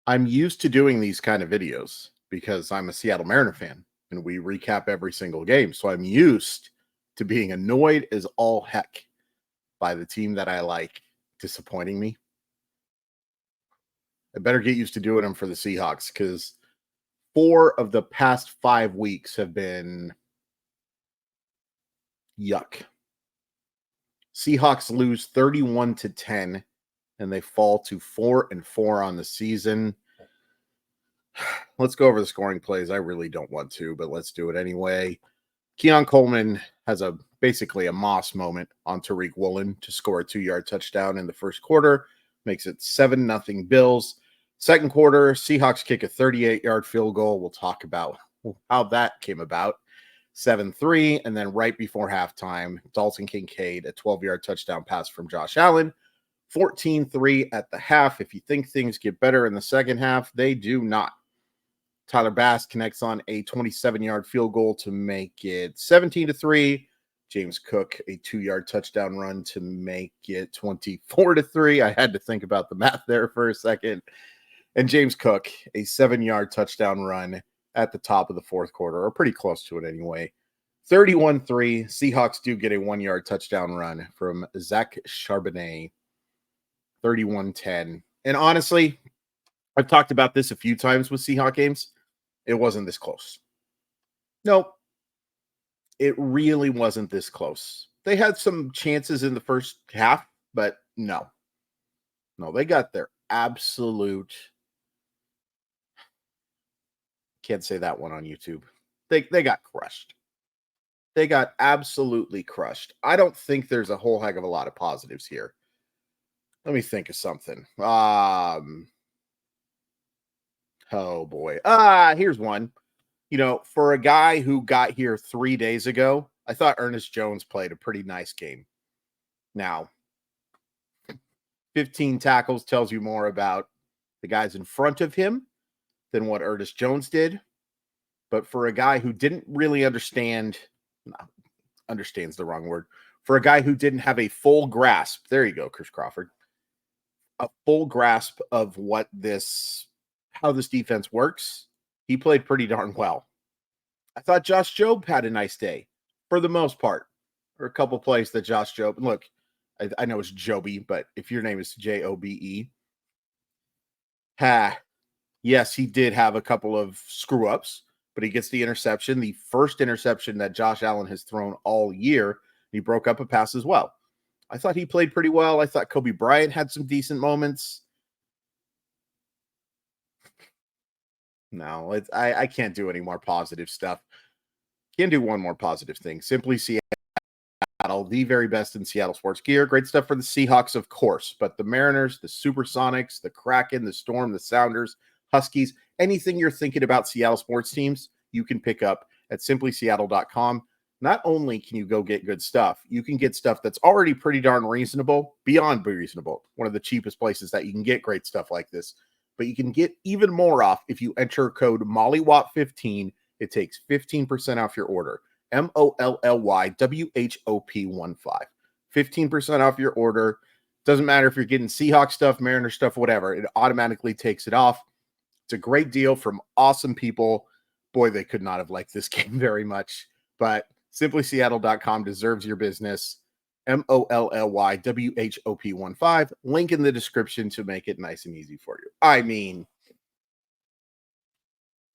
I'm used to doing these kind of videos because I'm a Seattle Mariner fan and we recap every single game. So I'm used to being annoyed as all heck by the team that I like disappointing me. I better get used to doing them for the Seahawks because 4 of the past 5 weeks have been yuck. Seahawks lose 31-10 and they fall to 4-4 on the season. Let's go over the scoring plays. I really don't want to, but let's do it anyway. Keon Coleman has basically a Moss moment on Tariq Woolen to score a 2-yard touchdown in the first quarter. Makes it 7-0 Bills. Second quarter, Seahawks kick a 38-yard field goal. We'll talk about how that came about. 7-3, and then right before halftime, Dalton Kincaid, a 12-yard touchdown pass from Josh Allen. 14-3 at the half. If you think things get better in the second half, they do not. Tyler Bass connects on a 27-yard field goal to make it 17-3. James Cook, a 2-yard touchdown run to make it 24-3. I had to think about the math there for a second. And James Cook, a 7-yard touchdown run at the top of the fourth quarter, or pretty close to it anyway. 31-3. Seahawks do get a 1-yard touchdown run from Zach Charbonnet. 31-10. And honestly, I've talked about this a few times with Seahawks games. It wasn't this close. Nope. It really wasn't this close. They had some chances in the first half, but no. No, they got their absolute... Can't say that one on YouTube. They got crushed. They got absolutely crushed. I don't think there's a whole heck of a lot of positives here. Let me think of something. Oh boy. Here's one. You know, for a guy who got here 3 days ago, I thought Ernest Jones played a pretty nice game. Now, 15 tackles tells you more about the guys in front of him than what Ernest Jones did. But for a guy who didn't really understand's the wrong word. For a guy who didn't have a full grasp, there you go, Chris Crawford, a full grasp of how this defense works, he played pretty darn well. I thought Josh Jobe had a nice day for the most part. There are a couple plays that Josh Jobe, look, I know it's Joby, but if your name is Jobe, yes, he did have a couple of screw ups, but he gets the interception, the first interception that Josh Allen has thrown all year. He broke up a pass as well. I thought he played pretty well. I thought Kobe Bryant had some decent moments. No, I can't do any more positive stuff. Can do one more positive thing. Simply Seattle, the very best in Seattle sports gear. Great stuff for the Seahawks, of course, but the Mariners, the Supersonics, the Kraken, the Storm, the Sounders, Huskies, anything you're thinking about Seattle sports teams, you can pick up at simplyseattle.com. Not only can you go get good stuff, you can get stuff that's already pretty darn reasonable, beyond reasonable. One of the cheapest places that you can get great stuff like this. But you can get even more off if you enter code MOLLYWOP15. It takes 15% off your order. MOLLYWHOP15. 15% off your order. Doesn't matter if you're getting Seahawks stuff, Mariner stuff, whatever. It automatically takes it off. It's a great deal from awesome people. Boy, they could not have liked this game very much. But simplyseattle.com deserves your business. MOLLYWHOP15. Link in the description to make it nice and easy for you. I mean,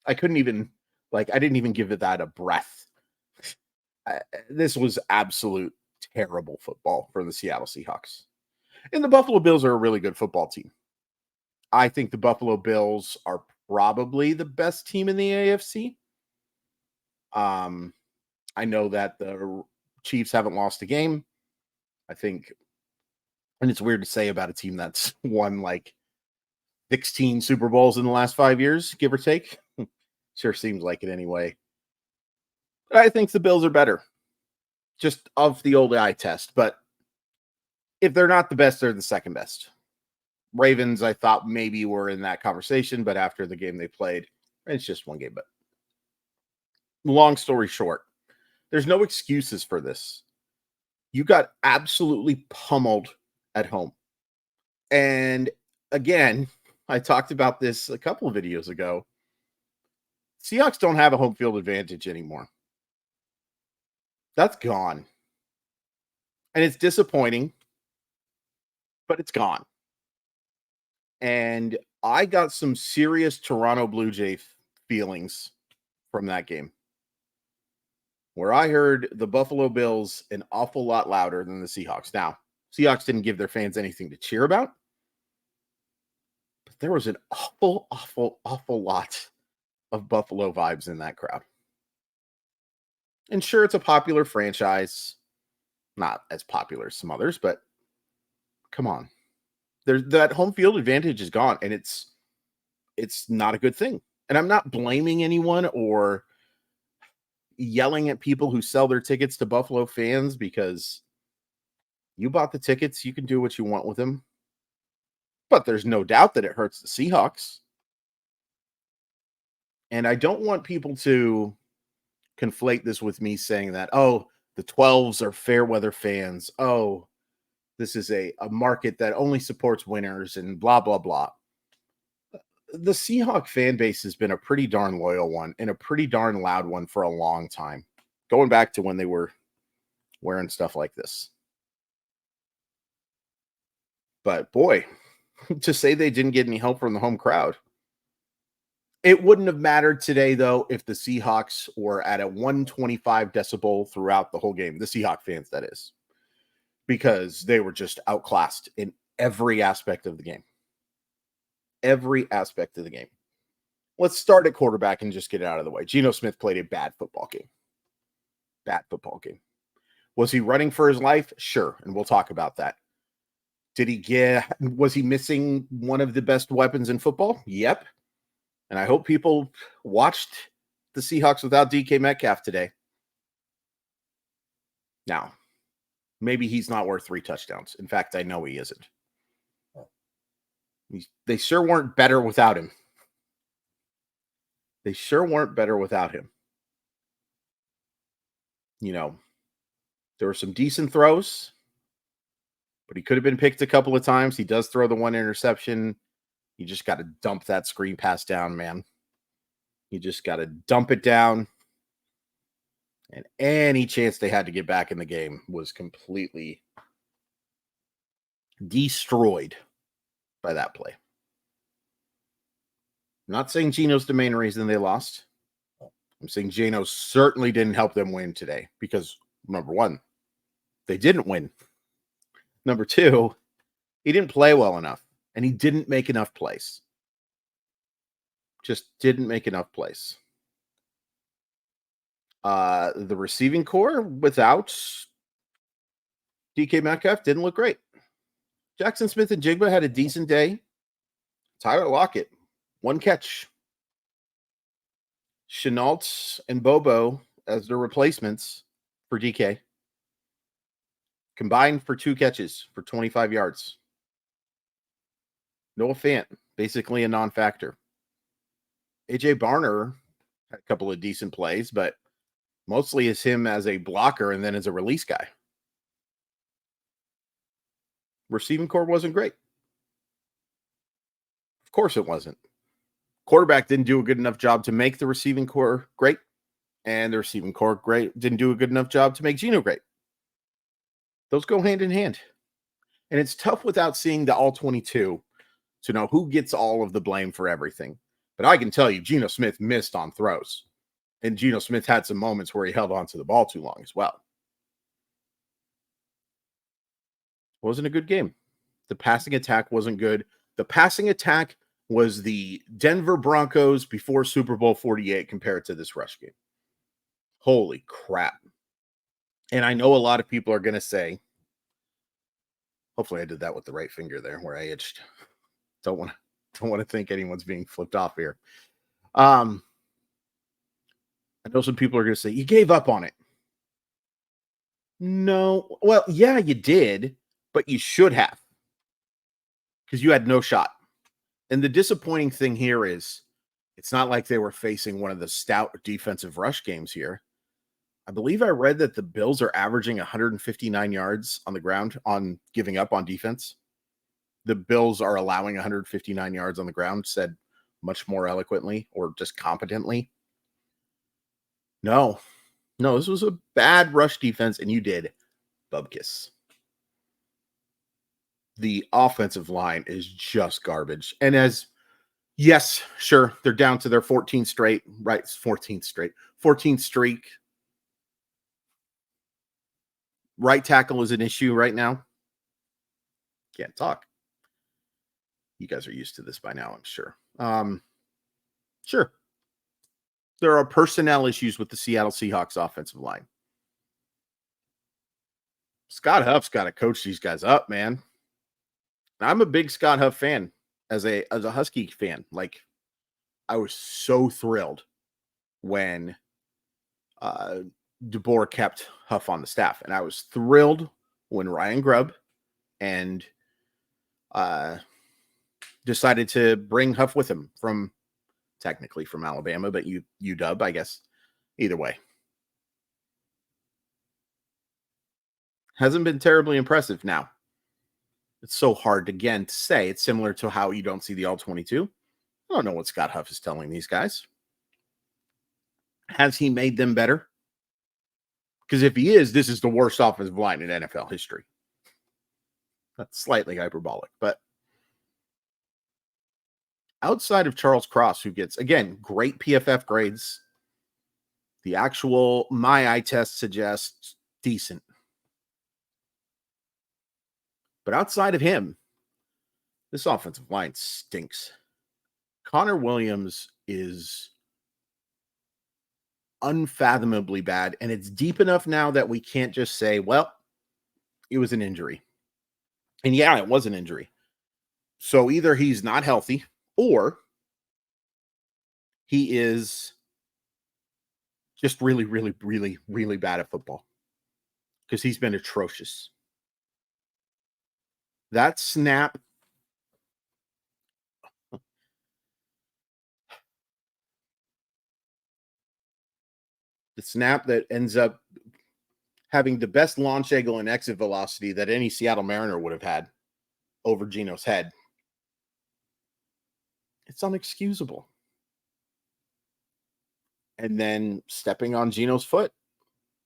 I couldn't even, I didn't even give it that a breath. This was absolute terrible football for the Seattle Seahawks. And the Buffalo Bills are a really good football team. I think the Buffalo Bills are probably the best team in the AFC. I know that the Chiefs haven't lost a game. I think, and it's weird to say about a team that's won 16 Super Bowls in the last 5 years, give or take. Sure seems like it anyway. But I think the Bills are better, just of the old eye test. But if they're not the best, they're the second best. Ravens, I thought maybe were in that conversation, but after the game they played, it's just one game. But long story short, there's no excuses for this. You got absolutely pummeled at home. And again, I talked about this a couple of videos ago. Seahawks don't have a home field advantage anymore. That's gone. And it's disappointing, but it's gone. And I got some serious Toronto Blue Jay feelings from that game, where I heard the Buffalo Bills an awful lot louder than the Seahawks. Now, Seahawks didn't give their fans anything to cheer about, but there was an awful, awful, awful lot of Buffalo vibes in that crowd. And sure, it's a popular franchise, not as popular as some others, but come on. There's that home field advantage is gone, and it's not a good thing. And I'm not blaming anyone or yelling at people who sell their tickets to Buffalo fans, because you bought the tickets, you can do what you want with them. But there's no doubt that it hurts the Seahawks. And I don't want people to conflate this with me saying that, oh, the 12s are fair weather fans. Oh, this is a market that only supports winners and blah, blah, blah. The Seahawk fan base has been a pretty darn loyal one and a pretty darn loud one for a long time, going back to when they were wearing stuff like this. But boy, to say they didn't get any help from the home crowd. It wouldn't have mattered today, though, if the Seahawks were at a 125 decibel throughout the whole game. The Seahawk fans, that is, because they were just outclassed in every aspect of the game. Every aspect of the game. Let's start at quarterback and just get it out of the way. Geno Smith played a bad football game. Bad football game. Was he running for his life? Sure, and we'll talk about that. Was he missing one of the best weapons in football? Yep. And I hope people watched the Seahawks without DK Metcalf today. Now, maybe he's not worth 3 touchdowns. In fact, I know he isn't. They sure weren't better without him. They sure weren't better without him. You know, there were some decent throws, but he could have been picked a couple of times. He does throw the one interception. You just got to dump that screen pass down, man. You just got to dump it down. And any chance they had to get back in the game was completely destroyed by that play. I'm not saying Geno's the main reason they lost. I'm saying Geno certainly didn't help them win today, because number one, they didn't win. Number two, he didn't play well enough, and he didn't make enough plays. Just didn't make enough plays. The receiving core without DK Metcalf didn't look great. Jackson Smith and Jigba had a decent day. Tyler Lockett, 1 catch. Chenault and Bobo as their replacements for DK. Combined for 2 catches for 25 yards. Noah Fant, basically a non-factor. AJ Barner had a couple of decent plays, but mostly is him as a blocker and then as a release guy. Receiving core wasn't great. Of course it wasn't. Quarterback didn't do a good enough job to make the receiving core great, and the receiving core didn't do a good enough job to make Geno great. Those go hand in hand. And it's tough without seeing the all 22 to know who gets all of the blame for everything. But I can tell you, Geno Smith missed on throws. And Geno Smith had some moments where he held on to the ball too long as well. It wasn't a good game. The passing attack wasn't good. The passing attack was the Denver Broncos before Super Bowl 48 compared to this rush game. Holy crap. And I know a lot of people are going to say, hopefully I did that with the right finger there where I itched. Don't want to think anyone's being flipped off here. I know some people are going to say, you gave up on it. No. Well, yeah, you did, but you should have, because you had no shot. And the disappointing thing here is it's not like they were facing one of the stout defensive rush games here. I believe I read that the Bills are averaging 159 yards on the ground on giving up on defense. the Bills are allowing 159 yards on the ground, said much more eloquently or just competently. No, this was a bad rush defense, and you did bubkiss. The offensive line is just garbage. And yes, sure, they're down to their 14th straight, right? 14th streak. Right tackle is an issue right now. Can't talk. You guys are used to this by now, I'm sure. Sure. There are personnel issues with the Seattle Seahawks offensive line. Scott Huff's got to coach these guys up, man. I'm a big Scott Huff fan as a Husky fan. Like, I was so thrilled when DeBoer kept Huff on the staff, and I was thrilled when Ryan Grubb and decided to bring Huff with him technically from Alabama, but UW, I guess. Either way, hasn't been terribly impressive. Now, it's so hard again to say. It's similar to how you don't see the All-22. I don't know what Scott Huff is telling these guys. Has he made them better? Because if he is, this is the worst offensive line in NFL history. That's slightly hyperbolic, but outside of Charles Cross, who gets, again, great PFF grades, the actual my eye test suggests decent. But outside of him, this offensive line stinks. Connor Williams is unfathomably bad, and it's deep enough now that we can't just say, well, it was an injury. And yeah, it was an injury. So either he's not healthy or he is just really, really, really, really bad at football, because he's been atrocious. That snap, the snap that ends up having the best launch angle and exit velocity that any Seattle Mariner would have had over Geno's head, it's unexcusable. And then stepping on Geno's foot,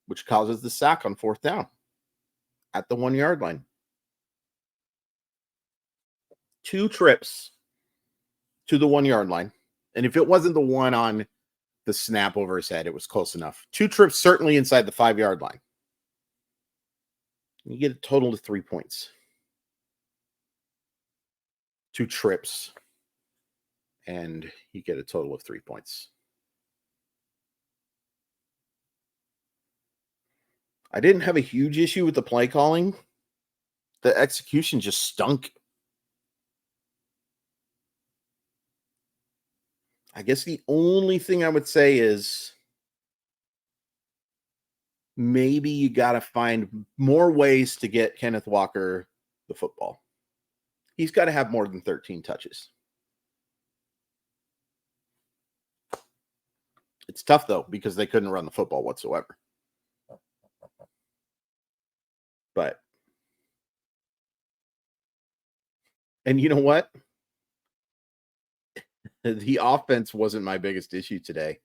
which causes the sack on 4th down at the 1-yard line. 2 trips to the 1-yard line. And if it wasn't the one on the snap over his head, it was close enough. 2 trips certainly inside the 5-yard line. You get a total of 3 points. 2 trips, and you get a total of 3 points. I didn't have a huge issue with the play calling. The execution just stunk. I guess the only thing I would say is maybe you got to find more ways to get Kenneth Walker the football. He's got to have more than 13 touches. It's tough, though, because they couldn't run the football whatsoever. But, and you know what? The offense wasn't my biggest issue today.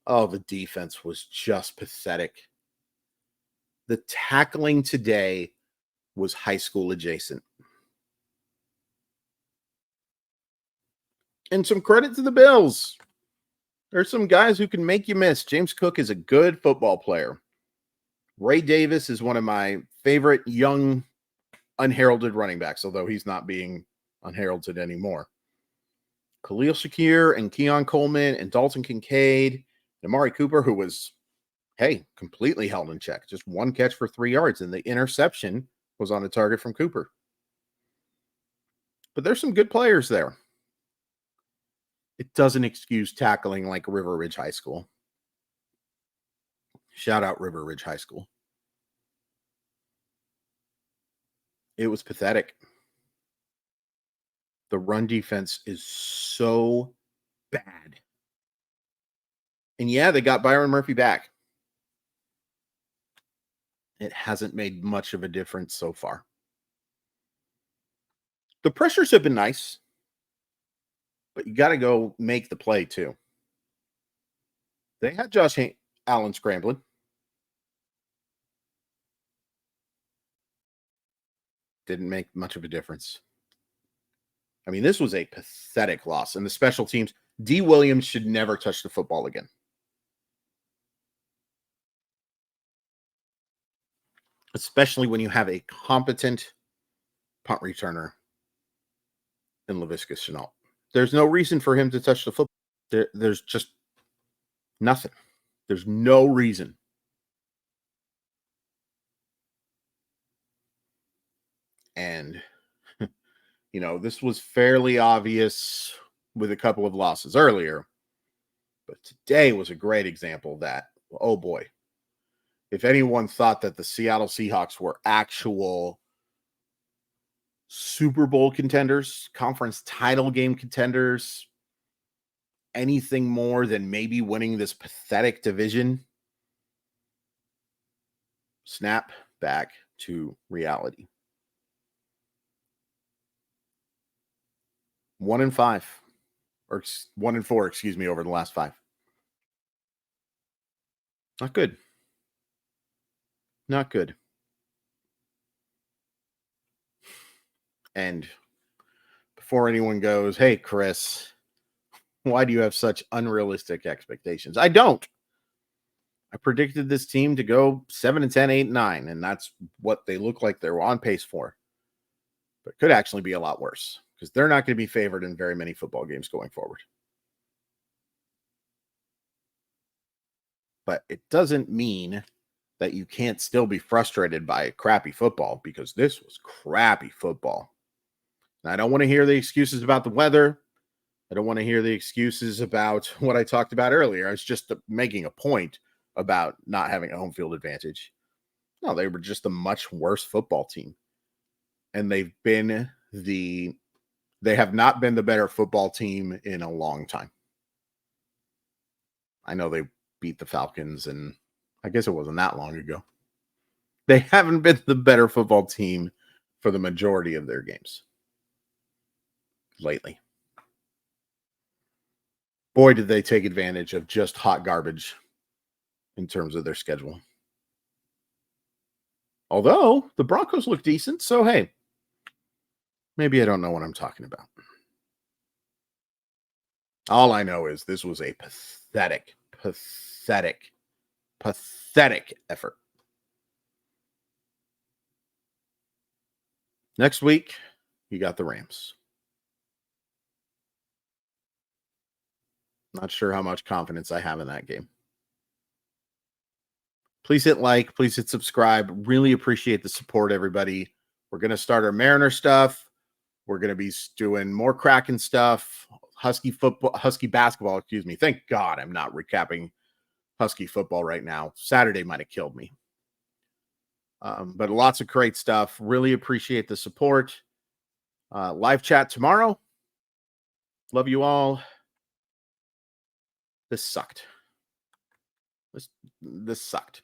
Oh, the defense was just pathetic. The tackling today was high school adjacent. And some credit to the Bills. There's some guys who can make you miss. James Cook is a good football player. Ray Davis is one of my favorite young, unheralded running backs, although he's not being unheralded anymore. Khalil Shakir and Keon Coleman and Dalton Kincaid and Amari Cooper, who was, completely held in check. Just 1 catch for 3 yards, and the interception was on a target from Cooper. But there's some good players there. It doesn't excuse tackling like River Ridge High School. Shout out River Ridge High School. It was pathetic. The run defense is so bad. And yeah, they got Byron Murphy back. It hasn't made much of a difference so far. The pressures have been nice, but you got to go make the play too. They had Josh Allen scrambling. Didn't make much of a difference. I mean, this was a pathetic loss. And the special teams, D. Williams should never touch the football again. Especially when you have a competent punt returner in Laviska Shenault. There's no reason for him to touch the football. There's just nothing. There's no reason. And, this was fairly obvious with a couple of losses earlier. But today was a great example that, oh boy, if anyone thought that the Seattle Seahawks were actual Super Bowl contenders, conference title game contenders, anything more than maybe winning this pathetic division, snap back to reality. 1-5, or 1-4, excuse me, over the last 5. Not good. Not good. And before anyone goes, hey, Chris, why do you have such unrealistic expectations? I don't. I predicted this team to go 7-10, 8-9, and that's what they look like they're on pace for. But it could actually be a lot worse because they're not going to be favored in very many football games going forward. But it doesn't mean that you can't still be frustrated by crappy football, because this was crappy football. And I don't want to hear the excuses about the weather. I don't want to hear the excuses about what I talked about earlier. I was just making a point about not having a home field advantage. No, they were just a much worse football team. And they have not been the better football team in a long time. I know they beat the Falcons, and I guess it wasn't that long ago. They haven't been the better football team for the majority of their games lately. Boy, did they take advantage of just hot garbage in terms of their schedule. Although the Broncos look decent, so hey, maybe I don't know what I'm talking about. All I know is this was a pathetic effort. Next week, you got the Rams. Not sure how much confidence I have in that game. Please hit like, please hit subscribe. Really appreciate the support, everybody. We're going to start our Mariner stuff. We're going to be doing more Kraken stuff. Husky basketball, excuse me. Thank God I'm not recapping Husky football right now. Saturday might have killed me. But lots of great stuff. Really appreciate the support. Live chat tomorrow. Love you all. This sucked. This sucked.